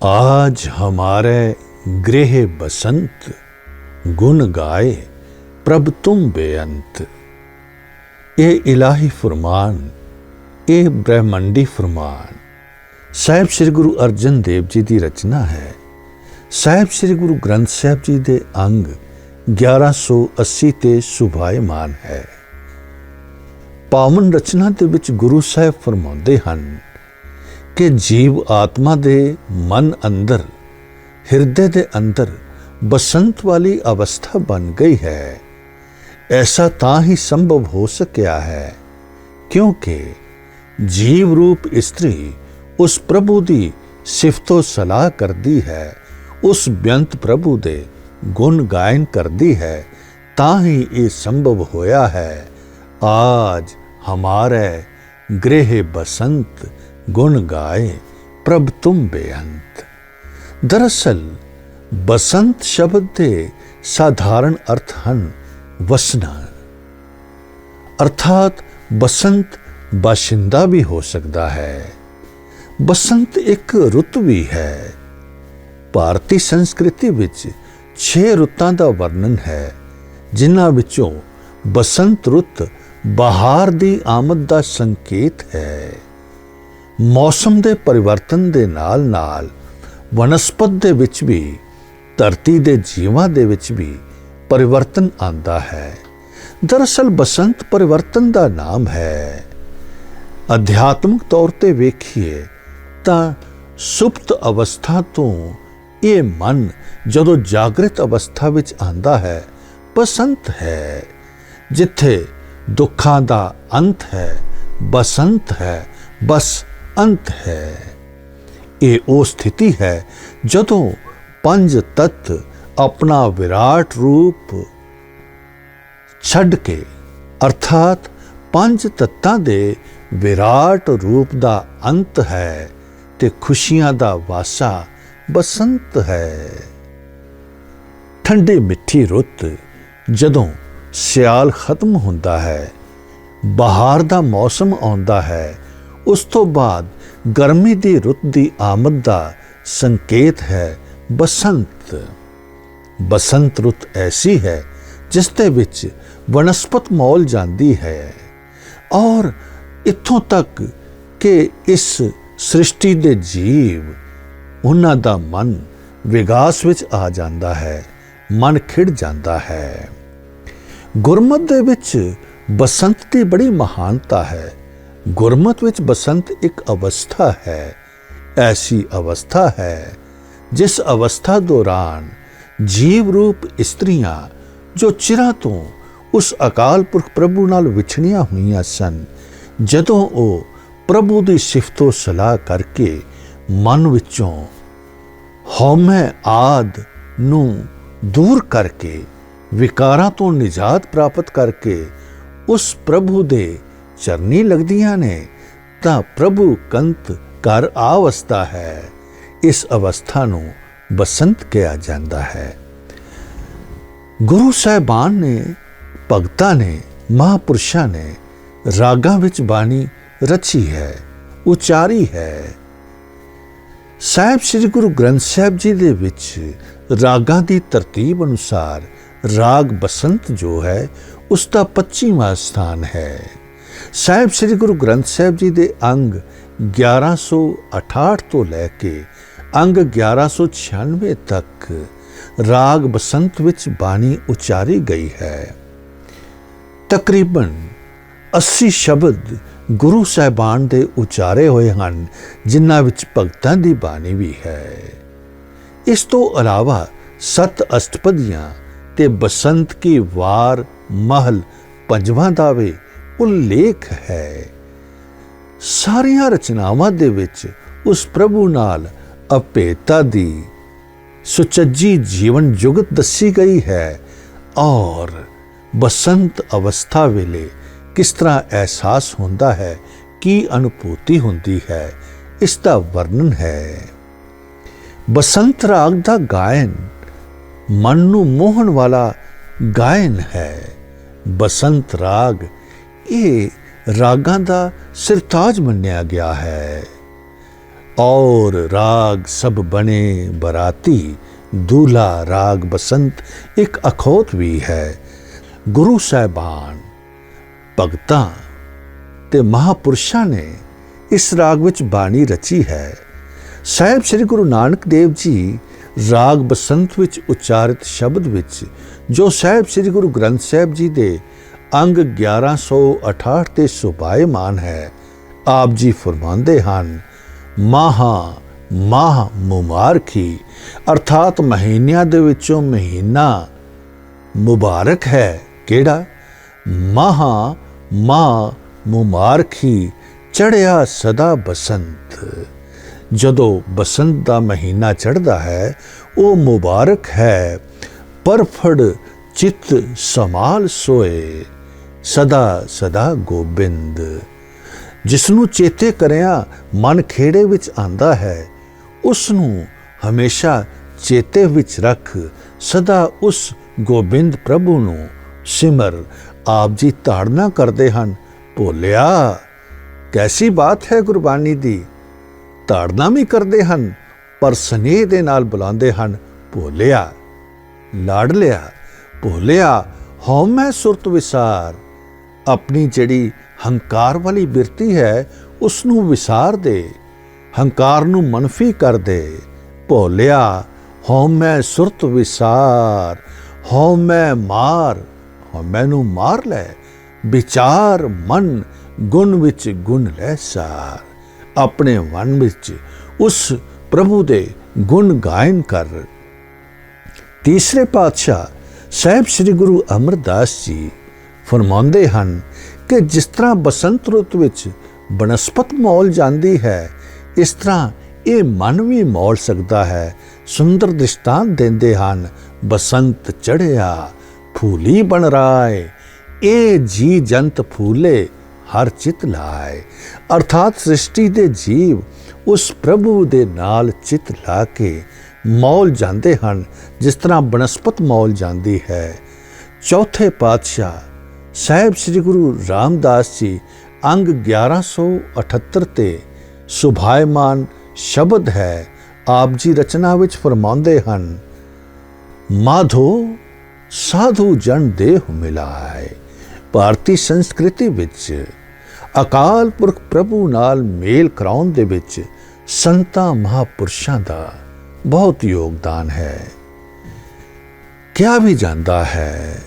आज हमारे गृह बसंत, गुण गाए प्रभ तुम बेअंत। ये इलाही फरमान, ये ब्रह्मंडी फरमान साहिब श्री गुरु अर्जन देव जी की रचना है। साहिब श्री गुरु ग्रंथ साहिब जी के अंग 1180 ते सुभायमान है। पावन रचना के विच गुरु साहिब फरमाते हैं कि जीव आत्मा दे मन अंदर, हिरदे दे अंदर बसंत वाली अवस्था बन गई है। ऐसा तां ही संभव हो सकिया है क्योंकि जीव रूप स्त्री उस प्रभु दी सिफतो सलाह करती है, उस बेअंत प्रभु दे गुण गायन करती है, तां ही ये संभव होया है। आज हमारे गृह बसंत, गुण गाए प्रभ तुम बेअंत। दरअसल बसंत शब्द के साधारण अर्थ हैं वसना, अर्थात बसंत बाशिंदा भी हो सकता है। बसंत एक रुत भी है। भारतीय संस्कृति विच 6 रुतां दा वर्णन है, जिन्हां विचों बसंत रुत बहार दी आमद दा संकेत है। मौसम दे परिवर्तन दे नाल नाल वनस्पत दे विच भी, धरती दे जीवां दे विच भी परिवर्तन आंदा है। दरअसल बसंत परिवर्तन दा नाम है। अध्यात्मक तौर ते वेखिए तां सुप्त अवस्था तो ये मन जदों जागृत अवस्था विच आंदा है, बसंत है। जिथे दुखां दा अंत है, बसंत है, बस अंत है। ये वो स्थिति है जदों पंज तत्व अपना विराट रूप छड़ के, अर्थात पंज तत्तां दे विराट रूप दा अंत है ते खुशियां दा वासा बसंत है। ठंडी मिठी रुत जदों सियाल खत्म हुंदा है, बहार दा मौसम आउंदा है, उस तो बाद गर्मी दी रुत दी आमद दा संकेत है बसंत। बसंत रुत ऐसी है जिसते विच वनस्पत मौल जाती है और इत्थों तक कि इस सृष्टि दे जीव, उन्हां दा मन विकास विच आ जाता है, मन खिड़ जाता है। गुरमत दे विच बसंत की बड़ी महानता है। गुरमत विच बसंत एक अवस्था है, ऐसी अवस्था है जिस अवस्था दौरान जीव रूप स्त्रियां जो चिरां तो उस अकाल पुरख प्रभु नाल विछड़ियां हुईयां सन, जदों वो प्रभु दी सिफतो सलाह करके मन विचों हौमे आद नूं दूर करके, विकारां तो निजात प्राप्त करके उस प्रभु दे चरनी लगदियां ने, तां प्रभु कंत घर आ वसदा है। इस अवस्था नूं बसंत कहा जाता है। गुरु साहिबान ने, भगतां ने, महापुरुषां ने रागां विच बाणी रची है, उचारी है। साहिब श्री गुरु ग्रंथ साहिब जी दे विच रागां दी तरतीब अनुसार राग बसंत जो है उसका 25वां स्थान है। साहिब श्री गुरु ग्रंथ साहिब जी दे अंग 1168 तो लैके अंग 1196 तक राग बसंत विच बाणी उचारी गई है। तकरीबन 80 शब्द गुरु साहिबान दे उचारे हुए हैं, जिन्हां विच भगतां दी बाणी भी है। इस तो अलावा 7 अष्टपदियां ते बसंत की वार महल पंजवां दा वी उल्लेख है। सारियां रचनावां दे विच उस प्रभु नाल अभेता दी सुचज्जी जीवन जुगत दसी गई है और बसंत अवस्था वेले किस तरह एहसास होंदा है, की अनुभूति होंदी है, इसका वर्णन है। बसंत राग दा गायन मन नूं मोहन वाला गायन है। बसंत राग ये रागां दा सिरताज मन्निया गया है और राग सब बने बराती, दूल्हा राग बसंत एक अखौत भी है। गुरु ਸਾਹਿਬਾਨ ਭਗਤਾਂ ਤੇ ਮਹਾਪੁਰਸ਼ਾਂ ਨੇ ਇਸ ਰਾਗ ਵਿੱਚ ਬਾਣੀ ਰਚੀ ਹੈ। ਸਾਹਿਬ ਸ੍ਰੀ ਗੁਰੂ ਨਾਨਕ ਦੇਵ ਜੀ ਰਾਗ ਬਸੰਤ ਵਿੱਚ ਉਚਾਰਿਤ ਸ਼ਬਦ ਵਿੱਚ ਜੋ ਸਾਹਿਬ ਸ੍ਰੀ ਗੁਰੂ ਗ੍ਰੰਥ ਸਾਹਿਬ ਜੀ ਦੇ ਅੰਗ 1168 ਤੇ ਸੁਭਾਇਮਾਨ ਹੈ। ਆਪ ਜੀ ਫਰਮਾਉਂਦੇ ਹਨ, ਮਾਹਾ ਮਾਹ ਮੁਬਾਰਕੀ, ਅਰਥਾਤ ਮਹੀਨਿਆਂ ਦੇ ਵਿੱਚੋਂ ਮਹੀਨਾ ਮੁਬਾਰਕ ਹੈ। ਕਿਹੜਾ? ਮਾਹਾ ਮਾਹ ਮੁਬਾਰਕੀ, ਚੜ੍ਹਿਆ ਸਦਾ ਬਸੰਤ। ਜਦੋਂ ਬਸੰਤ ਦਾ ਮਹੀਨਾ ਚੜ੍ਹਦਾ ਹੈ ਉਹ ਮੁਬਾਰਕ ਹੈ। ਪਰਫੜ ਚਿੱਤ ਸਮਾਲ ਸੋਏ, ਸਦਾ ਸਦਾ ਗੋਬਿੰਦ। ਜਿਸ ਨੂੰ ਚੇਤੇ ਕਰਿਆ ਮਨ ਖੇੜੇ ਵਿੱਚ ਆਂਦਾ ਹੈ, ਉਸ ਨੂੰ ਹਮੇਸ਼ਾ ਚੇਤੇ ਵਿੱਚ ਰੱਖ, ਸਦਾ ਉਸ ਗੋਬਿੰਦ ਪ੍ਰਭੂ ਨੂੰ ਸਿਮਰ। ਆਪ ਜੀ ਤਾੜਨਾ ਕਰਦੇ ਹਨ, ਭੋਲਿਆ। ਕੈਸੀ ਬਾਤ ਹੈ ਗੁਰਬਾਣੀ ਦੀ। ਤਾੜਨਾ ਵੀ ਕਰਦੇ ਹਨ ਪਰ ਸਨੇਹ ਦੇ ਨਾਲ ਬੁਲਾਉਂਦੇ ਹਨ, ਭੋਲਿਆ, ਲਾਡਲਿਆ, ਭੋਲਿਆ। ਹਉਮੈ ਸੁਰਤ ਵਿਸਾਰ, ਆਪਣੀ ਜਿਹੜੀ ਹੰਕਾਰ ਵਾਲੀ ਬਿਰਤੀ ਹੈ ਉਸ ਨੂੰ ਵਿਸਾਰ ਦੇ, ਹੰਕਾਰ ਨੂੰ ਮਨਫੀ ਕਰ ਦੇ। ਭੋਲਿਆ ਹਉਮੈ ਸੁਰਤ ਵਿਸਾਰ, ਹਉਮੈ ਮਾਰ, ਹਉਮੈ ਨੂੰ ਮਾਰ ਲੈ। ਵਿਚਾਰ ਮਨ ਗੁਣ ਵਿੱਚ ਗੁਣ ਲੈ ਸਾਰ, ਆਪਣੇ ਮਨ ਵਿੱਚ ਉਸ ਪ੍ਰਭੂ ਦੇ ਗੁਣ ਗਾਇਨ ਕਰ। ਤੀਸਰੇ ਪਾਤਸ਼ਾਹ ਸਾਹਿਬ ਸ੍ਰੀ ਗੁਰੂ ਅਮਰਦਾਸ ਜੀ ਫਰਮਾਉਂਦੇ ਹਨ ਕਿ ਜਿਸ ਤਰ੍ਹਾਂ ਬਸੰਤ ਰੁੱਤ ਵਿੱਚ ਬਨਸਪਤ ਮੌਲ ਜਾਂਦੀ ਹੈ, ਇਸ ਤਰ੍ਹਾਂ ਇਹ ਮਨ ਵੀ ਮੌਲ ਸਕਦਾ ਹੈ। ਸੁੰਦਰ ਦ੍ਰਿਸ਼ਟਾਂਤ ਦਿੰਦੇ ਹਨ, ਬਸੰਤ ਚੜ੍ਹਿਆ ਫੂਲੀ ਬਣ ਰਾਏ, ਇਹ ਜੀ ਜੰਤ ਫੂਲੇ ਹਰ ਚਿਤ ਲਾਏ। ਅਰਥਾਤ ਸ੍ਰਿਸ਼ਟੀ ਦੇ ਜੀਵ ਉਸ ਪ੍ਰਭੂ ਦੇ ਨਾਲ ਚਿਤ ਲਾ ਕੇ ਮੌਲ ਜਾਂਦੇ ਹਨ, ਜਿਸ ਤਰ੍ਹਾਂ ਬਨਸਪਤ ਮੌਲ ਜਾਂਦੀ ਹੈ। ਚੌਥੇ ਪਾਤਸ਼ਾਹ ਸਾਹਿਬ ਸ੍ਰੀ ਗੁਰੂ ਰਾਮਦਾਸ ਜੀ ਅੰਗ 1178 ਤੇ ਸੁਭਾਇਮਾਨ ਸ਼ਬਦ ਹੈ। ਆਪ ਜੀ ਰਚਨਾ ਵਿੱਚ ਫਰਮਾਉਂਦੇ ਹਨ, ਮਾਧੋ ਸਾਧੂ ਜਨ ਦੇਹ ਮਿਲਾਏ। ਭਾਰਤੀ ਸੰਸਕ੍ਰਿਤੀ ਵਿੱਚ ਅਕਾਲ ਪੁਰਖ ਪ੍ਰਭੂ ਨਾਲ ਮੇਲ ਕਰਾਉਣ ਦੇ ਵਿੱਚ ਸੰਤਾਂ ਮਹਾਪੁਰਸ਼ਾਂ ਦਾ ਬਹੁਤ ਯੋਗਦਾਨ ਹੈ। ਕਿਹਾ ਵੀ ਜਾਂਦਾ ਹੈ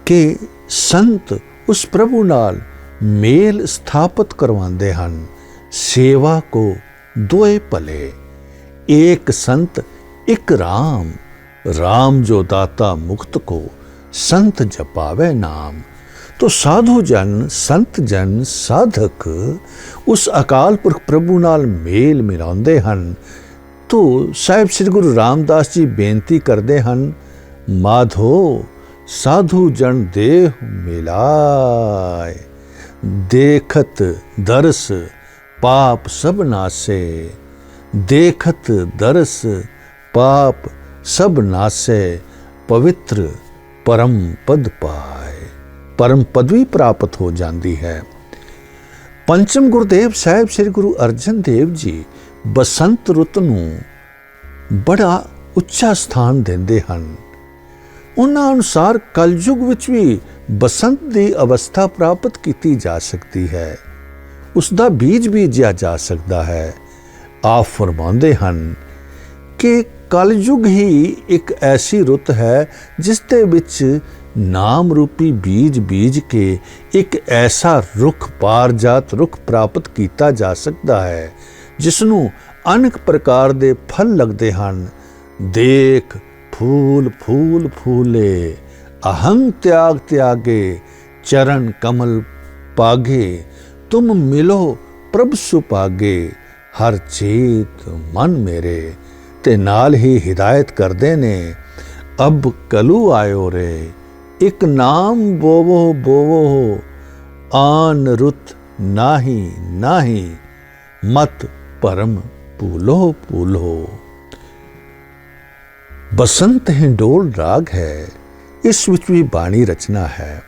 ਕਿ ਸੰਤ ਉਸ ਪ੍ਰਭੂ ਨਾਲ ਮੇਲ ਸਥਾਪਿਤ ਕਰਵਾਉਂਦੇ ਹਨ। ਸੇਵਾ ਕੋ ਦੋਏ ਭਲੇ, ਏਕ ਸੰਤ ਇੱਕ ਰਾਮ, राम जो दाता मुक्त को संत जपावे नाम। तो साधु जन, संत जन, साधक उस अकाल पुरख प्रभु नाल मेल मिलाਉਂਦੇ ਹਨ। तो ਸਾਹਿਬ ਸ੍ਰੀ ਗੁਰੂ ਰਾਮਦਾਸ ਜੀ ਬੇਨਤੀ ਕਰਦੇ ਹਨ, ਮਾਧੋ ਸਾਧੂ ਜਨ ਦੇਹ ਮਿਲਾਏ, ਦੇਖਤ ਦਰਸ ਪਾਪ ਸਭ ਨਾਸੇ, ਦੇਖਤ ਦਰਸ ਪਾਪ सब नासे, पवित्र परम पद पाए। परम पदवी प्राप्त हो जाती है। पंचम गुरुदेव साहिब श्री गुरु अर्जन देव जी बसंत रुत नूं बड़ा ਉੱਚਾ ਸਥਾਨ ਦਿੰਦੇ ਹਨ। ਉਹਨਾਂ ਅਨੁਸਾਰ ਕਲਯੁਗ ਵਿੱਚ ਵੀ ਬਸੰਤ ਦੀ ਅਵਸਥਾ ਪ੍ਰਾਪਤ ਕੀਤੀ ਜਾ ਸਕਦੀ ਹੈ, ਉਸ ਦਾ ਬੀਜ ਬੀਜਿਆ ਜਾ ਸਕਦਾ ਹੈ। ਆਪ ਫਰਮਾਉਂਦੇ ਹਨ ਕਿ ਕਲਯੁਗ ਹੀ ਇੱਕ ਐਸੀ ਰੁੱਤ ਹੈ ਜਿਸ ਦੇ ਵਿੱਚ ਨਾਮ ਰੂਪੀ ਬੀਜ ਬੀਜ ਕੇ ਇੱਕ ਐਸਾ ਰੁੱਖ ਪਾਰਜਾਤ ਰੁੱਖ ਪ੍ਰਾਪਤ ਕੀਤਾ ਜਾ ਸਕਦਾ ਹੈ ਜਿਸ ਨੂੰ ਅਨੇਕ ਪ੍ਰਕਾਰ ਦੇ ਫਲ ਲੱਗਦੇ ਹਨ। ਦੇਖ ਫੂਲ ਫੂਲ ਫੂਲੇ, ਅਹੰ ਤਿਆਗ ਤਿਆਗੇ, ਚਰਨ ਕਮਲ ਪਾਗੇ, ਤੁਮ ਮਿਲੋ ਪ੍ਰਭ ਸੁਪਾਗੇ, ਹਰ ਚੇਤ ਮਨ ਮੇਰੇ। ਤੇ ਨਾਲ ਹੀ ਹਿਦਾਇਤ ਕਰਦੇ ਨੇ, ਅਬ ਕਲੂ ਆਇਓ ਰੇ, ਇੱਕ ਨਾਮ ਬੋਵੋ ਬੋਵੋ, ਆਨ ਰੁਤ ਨਾਹੀ ਨਾਹੀ, ਮਤ ਪਰਮ ਭੂਲੋ ਭੂਲੋ। ਬਸੰਤ ਹਿੰਡੋਲ ਰਾਗ ਹੈ, ਇਸ ਵਿੱਚ ਵੀ ਬਾਣੀ ਰਚਨਾ ਹੈ।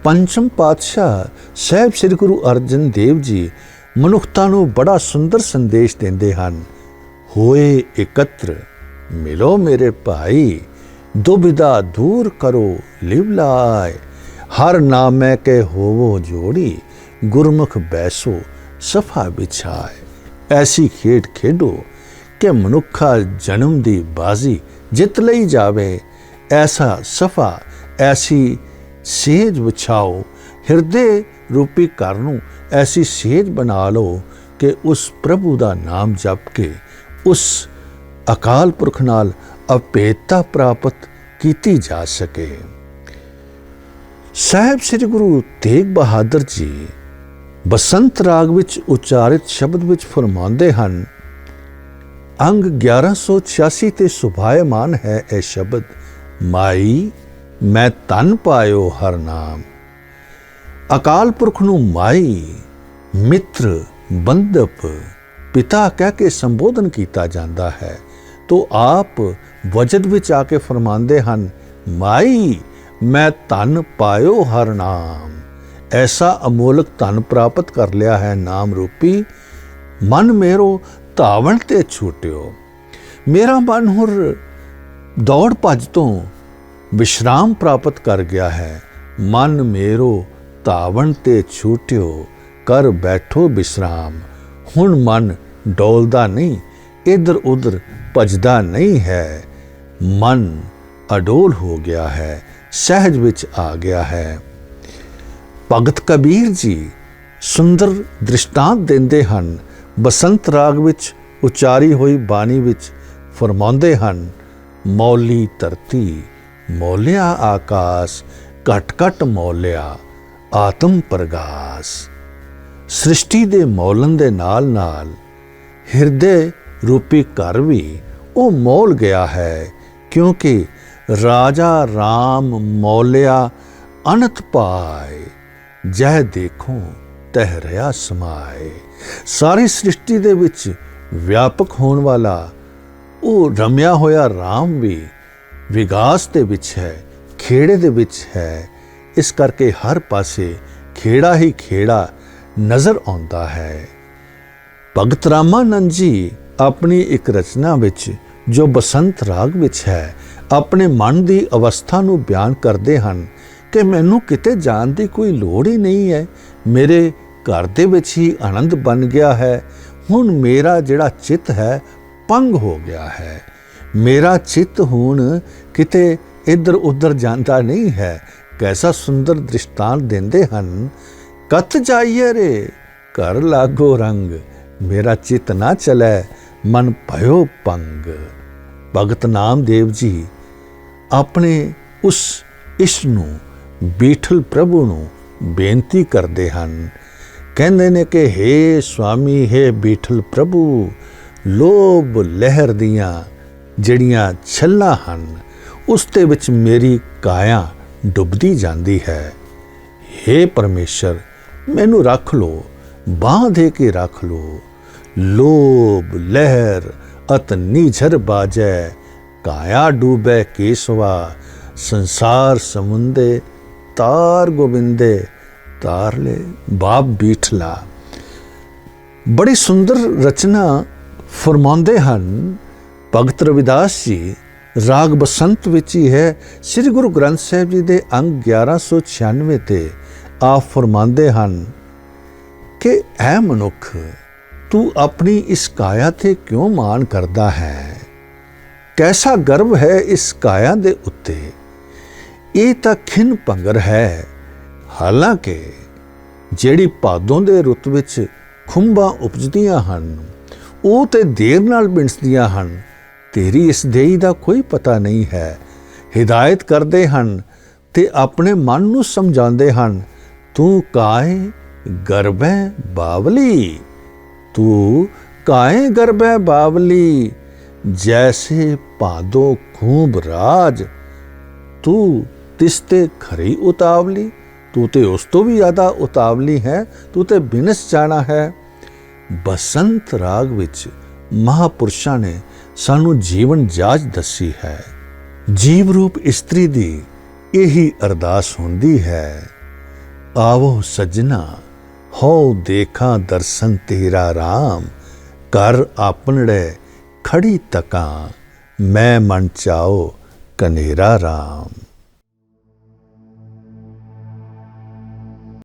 ਪੰਚਮ ਪਾਤਸ਼ਾਹ ਸਾਹਿਬ ਸ੍ਰੀ ਗੁਰੂ ਅਰਜਨ ਦੇਵ ਜੀ ਮਨੁੱਖਤਾ ਨੂੰ ਬੜਾ ਸੁੰਦਰ ਸੰਦੇਸ਼ ਦਿੰਦੇ ਹਨ। ਹੋਏ ਇਕੱਤਰ ਮਿਲੋ ਮੇਰੇ ਭਾਈ, ਦੁਬਿਧਾ ਦੂਰ ਕਰੋ ਲਿਵ ਲਾਇ। ਹਰ ਨਾਮੈ ਕੇ ਹੋਵੋ ਜੋੜੀ, ਗੁਰਮੁਖ ਬੈਸੋ ਸਫਾ ਵਿਛਾਏ। ਐਸੀ ਖੇਡ ਖੇਡੋ ਕਿ ਮਨੁੱਖਾ ਜਨਮ ਦੀ ਬਾਜ਼ੀ ਜਿੱਤ ਲਈ ਜਾਵੇ। ਐਸਾ ਸਫਾ, ਐਸੀ ਸੇਜ ਵਿਛਾਓ, ਹਿਰਦੇ ਰੂਪੀ ਘਰ ਨੂੰ ਐਸੀ ਸੇਜ ਬਣਾ ਲਓ ਕਿ ਉਸ ਪ੍ਰਭੂ ਦਾ ਨਾਮ ਜਪ ਕੇ ਉਸ ਅਕਾਲ ਪੁਰਖ ਨਾਲ ਅਭੇਦਤਾ ਪ੍ਰਾਪਤ ਕੀਤੀ ਜਾ ਸਕੇ। ਸਾਹਿਬ ਸ੍ਰੀ ਗੁਰੂ ਤੇਗ ਬਹਾਦਰ ਜੀ ਬਸੰਤ ਰਾਗ ਵਿੱਚ ਉਚਾਰਿਤ ਸ਼ਬਦ ਵਿੱਚ ਫਰਮਾਉਂਦੇ ਹਨ, ਅੰਗ 1186 ਤੇ ਸੁਭਾਇਮਾਨ ਹੈ ਇਹ ਸ਼ਬਦ, ਮਾਈ ਮੈਂ ਧਨ ਪਾਇਓ ਹਰ ਨਾਮ। ਅਕਾਲ ਪੁਰਖ ਨੂੰ ਮਾਈ, ਮਿੱਤਰ, ਬੰਧਪ, ਪਿਤਾ ਕਹਿ ਕੇ ਸੰਬੋਧਨ ਕੀਤਾ ਜਾਂਦਾ ਹੈ। ਤੋ ਆਪ ਵਜਦ ਵਿੱਚ ਆ ਕੇ ਫਰਮਾਉਂਦੇ ਹਨ, ਮਾਈ ਮੈਂ ਧਨ ਪਾਇਓ ਹਰ ਨਾਮ। ਐਸਾ ਅਮੋਲਕ ਧਨ ਪ੍ਰਾਪਤ ਕਰ ਲਿਆ ਹੈ ਨਾਮ ਰੂਪੀ। ਮਨ ਮੇਰੋ ਧਾਵਣ ਤੇ ਛੂਟਿਓ। ਮੇਰਾ ਮਨ ਹੁਣ ਦੌੜ ਭੱਜ ਤੋਂ ਵਿਸ਼ਰਾਮ ਪ੍ਰਾਪਤ ਕਰ ਗਿਆ ਹੈ। ਮਨ ਮੇਰੋ ਧਾਵਣ ਤੇ ਛੂਟਿਓ, ਕਰ ਬੈਠੋ ਵਿਸ਼ਰਾਮ। ਹੁਣ ਮਨ ਡੋਲਦਾ ਨਹੀਂ, ਇੱਧਰ ਉੱਧਰ ਭੱਜਦਾ ਨਹੀਂ ਹੈ। ਮਨ ਅਡੋਲ ਹੋ ਗਿਆ ਹੈ, ਸਹਿਜ ਵਿੱਚ ਆ ਗਿਆ ਹੈ। ਭਗਤ ਕਬੀਰ ਜੀ ਸੁੰਦਰ ਦ੍ਰਿਸ਼ਟਾਂਤ ਦਿੰਦੇ ਹਨ। ਬਸੰਤ ਰਾਗ ਵਿੱਚ ਉਚਾਰੀ ਹੋਈ ਬਾਣੀ ਵਿੱਚ ਫਰਮਾਉਂਦੇ ਹਨ, ਮੌਲੀ ਧਰਤੀ ਮੌਲਿਆ ਆਕਾਸ, ਘਟ ਘਟ ਮੌਲਿਆ ਆਤਮ ਪ੍ਰਗਾਸ। ਸ੍ਰਿਸ਼ਟੀ ਦੇ ਮੌਲਣ ਦੇ ਨਾਲ ਨਾਲ ਹਿਰਦੇ ਰੂਪੀ ਘਰ ਵੀ ਉਹ ਮੌਲ ਗਿਆ ਹੈ, ਕਿਉਂਕਿ ਰਾਜਾ ਰਾਮ ਮੌਲਿਆ ਅਨੰਤ ਪਾਏ, ਜਹ ਦੇਖੋ ਤਹ ਰਿਹਾ ਸਮਾਏ। ਸਾਰੀ ਸ੍ਰਿਸ਼ਟੀ ਦੇ ਵਿੱਚ ਵਿਆਪਕ ਹੋਣ ਵਾਲਾ ਉਹ ਰਮਿਆ ਹੋਇਆ ਰਾਮ ਵੀ ਵਿਗਾਸ ਦੇ ਵਿੱਚ ਹੈ, ਖੇੜੇ ਦੇ ਵਿੱਚ ਹੈ। ਇਸ ਕਰਕੇ ਹਰ ਪਾਸੇ ਖੇੜਾ ਹੀ ਖੇੜਾ ਨਜ਼ਰ ਆਉਂਦਾ ਹੈ। ਭਗਤ ਰਾਮਾਨੰਦ ਜੀ ਆਪਣੀ ਇੱਕ ਰਚਨਾ ਵਿੱਚ ਜੋ ਬਸੰਤ ਰਾਗ ਵਿੱਚ ਹੈ, ਆਪਣੇ ਮਨ ਦੀ ਅਵਸਥਾ ਨੂੰ ਬਿਆਨ ਕਰਦੇ ਹਨ ਕਿ ਮੈਨੂੰ ਕਿਤੇ ਜਾਣ ਦੀ ਕੋਈ ਲੋੜ ਹੀ ਨਹੀਂ ਹੈ, ਮੇਰੇ ਘਰ ਦੇ ਵਿੱਚ ਹੀ ਆਨੰਦ ਬਣ ਗਿਆ ਹੈ। ਹੁਣ ਮੇਰਾ ਜਿਹੜਾ ਚਿੱਤ ਹੈ ਪੰਗ ਹੋ ਗਿਆ ਹੈ। ਮੇਰਾ ਚਿੱਤ ਹੁਣ ਕਿਤੇ ਇੱਧਰ ਉੱਧਰ ਜਾਂਦਾ ਨਹੀਂ ਹੈ। ਕੈਸਾ ਸੁੰਦਰ ਦ੍ਰਿਸ਼ਟਾਂਤ ਦਿੰਦੇ ਹਨ, ਕਤ ਜਾਈਏ ਰੇ ਘਰ ਲਾਗੋ ਰੰਗ, ਮੇਰਾ ਚਿੱਤ ਨਾ ਚਲੈ ਮਨ ਭਇਓ ਪੰਗ। ਭਗਤ ਨਾਮਦੇਵ ਜੀ ਆਪਣੇ ਉਸ ਇਸ਼ਟ ਨੂੰ, ਬੀਠਲ ਪ੍ਰਭੂ ਨੂੰ ਬੇਨਤੀ ਕਰਦੇ ਹਨ। ਕਹਿੰਦੇ ਨੇ ਕਿ ਹੇ ਸੁਆਮੀ, ਹੇ ਬੀਠਲ ਪ੍ਰਭੂ, ਲੋਭ ਲਹਿਰ ਦੀਆਂ ਜਿਹੜੀਆਂ ਛੱਲਾਂ ਹਨ ਉਸ ਦੇ ਵਿੱਚ ਮੇਰੀ ਕਾਇਆ ਡੁੱਬਦੀ ਜਾਂਦੀ ਹੈ। ਹੇ ਪਰਮੇਸ਼ਰ, ਮੈਨੂੰ ਰੱਖ ਲੋ, ਬਾਂਹ ਦੇ ਕੇ ਰੱਖ ਲੋ। ਲੋਭ ਲਹਿਰ ਅਤ ਨੀਝਰ ਬਾਜੈ, ਕਾਇਆ ਡੂਬੈ ਕੇਸਵਾ, ਸੰਸਾਰ ਸਮੁੰਦੇ ਤਾਰ ਗੋਬਿੰਦੇ, ਤਾਰ ਲੈ ਬਾਪ ਬੀਠਲਾ। ਬੜੀ ਸੁੰਦਰ ਰਚਨਾ ਫਰਮਾਉਂਦੇ ਹਨ ਭਗਤ ਰਵਿਦਾਸ ਜੀ। ਰਾਗ ਬਸੰਤ ਵਿੱਚ ਹੀ ਹੈ। ਸ੍ਰੀ ਗੁਰੂ ਗ੍ਰੰਥ ਸਾਹਿਬ ਜੀ ਦੇ ਅੰਗ 1196 ਤੇ ਆਪ ਫਰਮਾਉਂਦੇ ਹਨ ਕਿ ਐ ਮਨੁੱਖ, ਤੂੰ ਆਪਣੀ ਇਸ ਕਾਇਆ ਤੇ ਕਿਉਂ ਮਾਣ ਕਰਦਾ ਹੈ? ਕੈਸਾ ਗਰਵ ਹੈ ਇਸ ਕਾਇਆ ਦੇ ਉੱਤੇ। ਇਹ ਤਾਂ ਖਿੰਨ ਭੰਗਰ ਹੈ। ਹਾਲਾਂਕਿ ਜਿਹੜੀ ਭਾਦੋਂ ਦੇ ਰੁੱਤ ਵਿੱਚ ਖੁੰਬਾਂ ਉਪਜਦੀਆਂ ਹਨ ਉਹ ਤੇ ਦੇਰ ਨਾਲ ਬਿੰਸਦੀਆਂ ਹਨ। ਤੇਰੀ ਇਸ ਦੇਹੀ ਦਾ ਕੋਈ ਪਤਾ ਨਹੀਂ ਹੈ। ਹਿਦਾਇਤ ਕਰਦੇ ਹਨ ਤੇ ਆਪਣੇ ਮਨ ਨੂੰ ਸਮਝਾਉਂਦੇ ਹਨ, ਤੂੰ ਕਾਏ ਗਰਭੈ ਬਾਵਲੀ, ਤੂੰ ਕਾਏ ਗਰਭੈ ਬਾਵਲੀ, ਜੈਸੇ ਭਾਦੋ ਖੂਬ ਰਾਜ, ਤੂੰ ਤਿਸਤੇ ਖਰੀ ਉਤਾਵਲੀ। ਤੂੰ ਤੇ ਉਸ ਤੋਂ ਵੀ ਜ਼ਿਆਦਾ ਉਤਾਵਲੀ ਹੈ, ਤੂੰ ਤੇ ਬਿਨਸ ਜਾਣਾ ਹੈ। ਬਸੰਤ ਰਾਗ ਵਿੱਚ ਮਹਾਪੁਰਸ਼ਾਂ ਨੇ ਸਾਨੂੰ ਜੀਵਨ ਜਾਚ ਦੱਸੀ ਹੈ। ਜੀਵ ਰੂਪ ਇਸਤਰੀ ਦੀ ਇਹੀ ਅਰਦਾਸ ਹੁੰਦੀ ਹੈ, ਆਵੋ ਸੱਜਣਾ हो देखा दर्शन तेरा राम, कर आपनड़े खड़ी तकां, मैं मन चाओ कनेरा राम।